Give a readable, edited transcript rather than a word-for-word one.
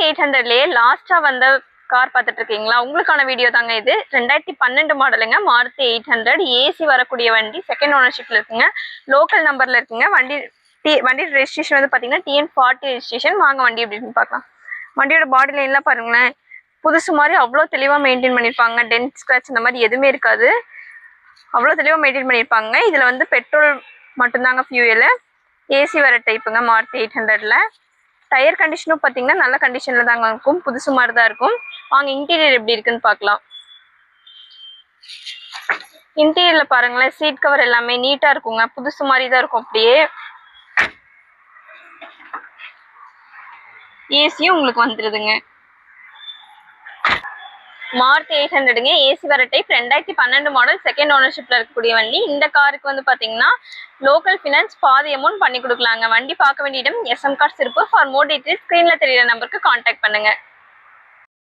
800லயே லாஸ்டா வந்த கார் பார்த்துட்டு இருக்கீங்களா? உங்களுக்கான வீடியோ தாங்க இது. 2012 மாடலுங்க, மாருதி 800 ஏசி வரக்கூடிய வண்டி. செகண்ட் ஓனர்ஷிப்ல இருக்குங்க, லோக்கல் நம்பர்ல இருக்குங்க. வண்டி ரெஜிஸ்ட்ரேஷன் வந்து பாத்தீங்கன்னா TN40 ரெஜிஸ்ட்ரேஷன். வாங்க வண்டி எப்படின்னு பார்க்கலாம். வண்டியோட பாடி லைன்லாம் பாருங்களேன், புதுசு மாதிரி அவ்வளோ தெளிவாக மெயின்டைன் பண்ணியிருப்பாங்க. டென்ட் ஸ்க்ராட்ச் இந்த மாதிரி எதுவுமே இருக்காது, அவ்வளோ தெளிவாக மெயின்டைன் பண்ணியிருப்பாங்க. இதில் வந்து பெட்ரோல் மட்டும்தாங்க ஃபியூயலு. ஏசி வர டைப்புங்க மாருதி 800ல. டயர் கண்டிஷனும் பார்த்தீங்கன்னா நல்ல கண்டிஷனில் தாங்க இருக்கும், புதுசு மாதிரி தான் இருக்கும். வாங்க இன்டீரியர் எப்படி இருக்குன்னு பார்க்கலாம். இன்டீரியரில் பாருங்களேன், சீட் கவர் எல்லாமே நீட்டாக இருக்குங்க, புதுசு மாதிரி தான் இருக்கும். அப்படியே ஏசியும் உங்களுக்கு வந்துடுதுங்க. மாருதி 800ங்க, ஏசி வர டைப், 2012 மாடல், செகண்ட் ஓனர்ஷிப்ல இருக்கக்கூடிய வண்டி. இந்த காருக்கு வந்து பாத்தீங்கன்னா லோக்கல் ஃபினான்ஸ் பாதி அமௌண்ட் பண்ணி கொடுக்கலாங்க. வண்டி பார்க்க வேண்டிய இடம் SM கார்ஸ் இருப்பு. ஃபார் மோர் டீடைல்ஸ் ஸ்கிரீன்ல தெரியுற நம்பருக்கு கான்டாக்ட் பண்ணுங்க.